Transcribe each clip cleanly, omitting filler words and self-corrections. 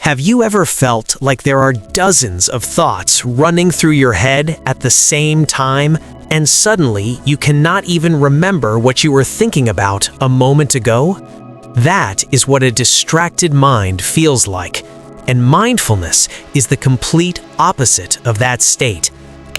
Have you ever felt like there are dozens of thoughts running through your head at the same time, and suddenly you cannot even remember what you were thinking about a moment ago? That is what a distracted mind feels like, and mindfulness is the complete opposite of that state.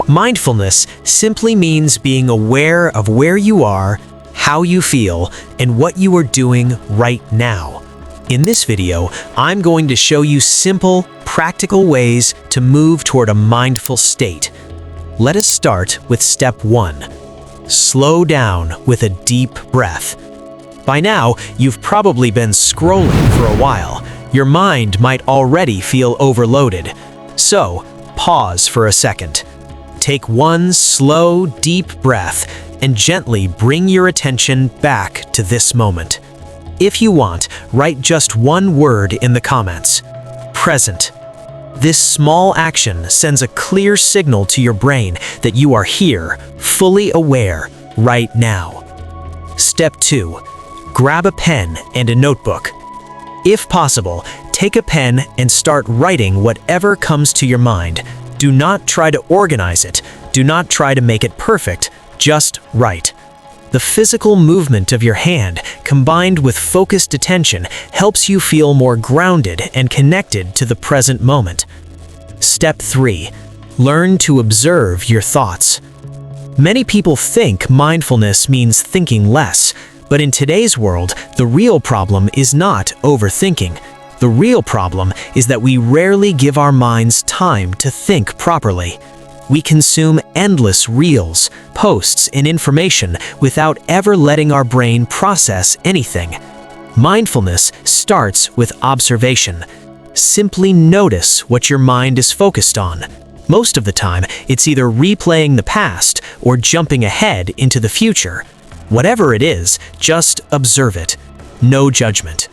Mindfulness simply means being aware of where you are, how you feel, and what you are doing right now. In this video, I'm going to show you simple, practical ways to move toward a mindful state. Let us start with step 1. Slow down with a deep breath. By now, you've probably been scrolling for a while. Your mind might already feel overloaded. So, pause for a second. Take one slow, deep breath and gently bring your attention back to this moment. If you want, write just one word in the comments: present. This small action sends a clear signal to your brain that you are here, fully aware, right now. Step 2. Grab a pen and a notebook. If possible, take a pen and start writing whatever comes to your mind. Do not try to organize it. Do not try to make it perfect. Just write. The physical movement of your hand, combined with focused attention, helps you feel more grounded and connected to the present moment. Step 3. Learn to observe your thoughts. Many people think mindfulness means thinking less, but in today's world, the real problem is not overthinking. The real problem is that we rarely give our minds time to think properly. We consume endless reels, posts, and information without ever letting our brain process anything. Mindfulness starts with observation. Simply notice what your mind is focused on. Most of the time, it's either replaying the past or jumping ahead into the future. Whatever it is, just observe it. No judgment.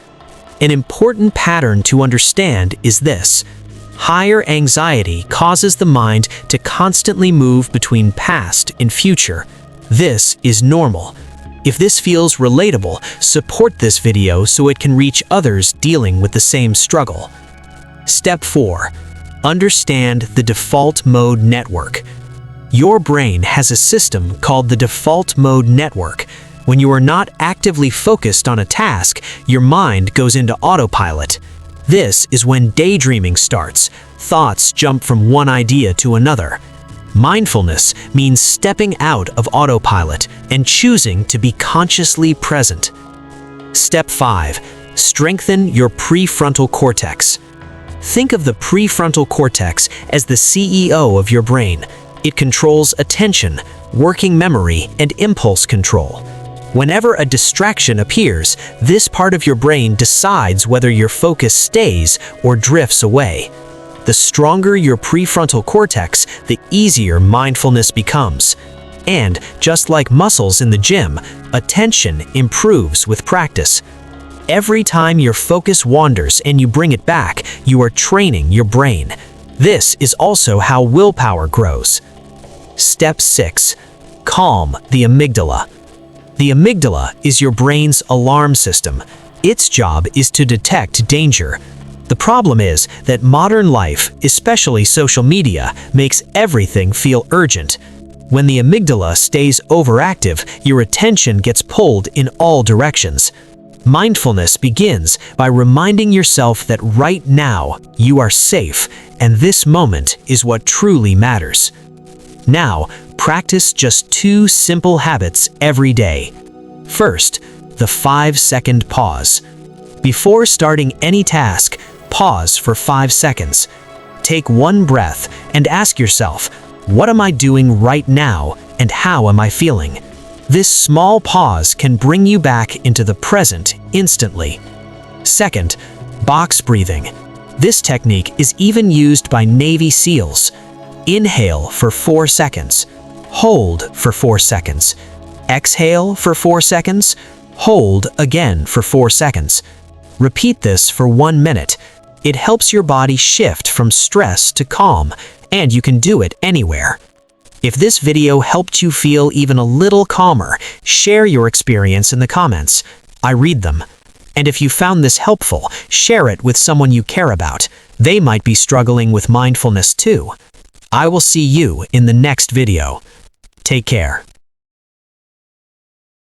An important pattern to understand is this: higher anxiety causes the mind to constantly move between past and future. This is normal. If this feels relatable, support this video so it can reach others dealing with the same struggle. Step 4. Understand the default mode network. Your brain has a system called the default mode network. When you are not actively focused on a task, your mind goes into autopilot. This is when daydreaming starts. Thoughts jump from one idea to another. Mindfulness means stepping out of autopilot and choosing to be consciously present. Step 5. Strengthen your prefrontal cortex. Think of the prefrontal cortex as the CEO of your brain. It controls attention, working memory, and impulse control. Whenever a distraction appears, this part of your brain decides whether your focus stays or drifts away. The stronger your prefrontal cortex, the easier mindfulness becomes. And just like muscles in the gym, attention improves with practice. Every time your focus wanders and you bring it back, you are training your brain. This is also how willpower grows. Step 6. Calm the amygdala. The amygdala is your brain's alarm system. Its job is to detect danger. The problem is that modern life, especially social media, makes everything feel urgent. When the amygdala stays overactive, your attention gets pulled in all directions. Mindfulness begins by reminding yourself that right now you are safe, and this moment is what truly matters. Now, practice just 2 simple habits every day. First, the 5-second pause. Before starting any task, pause for 5 seconds. Take one breath and ask yourself, what am I doing right now and how am I feeling? This small pause can bring you back into the present instantly. Second, box breathing. This technique is even used by Navy SEALs. Inhale for 4 seconds. Hold for 4 seconds. Exhale for 4 seconds. Hold again for 4 seconds. Repeat this for 1 minute. It helps your body shift from stress to calm, and you can do it anywhere. If this video helped you feel even a little calmer, share your experience in the comments. I read them. And if you found this helpful, share it with someone you care about. They might be struggling with mindfulness too. I will see you in the next video. Take care.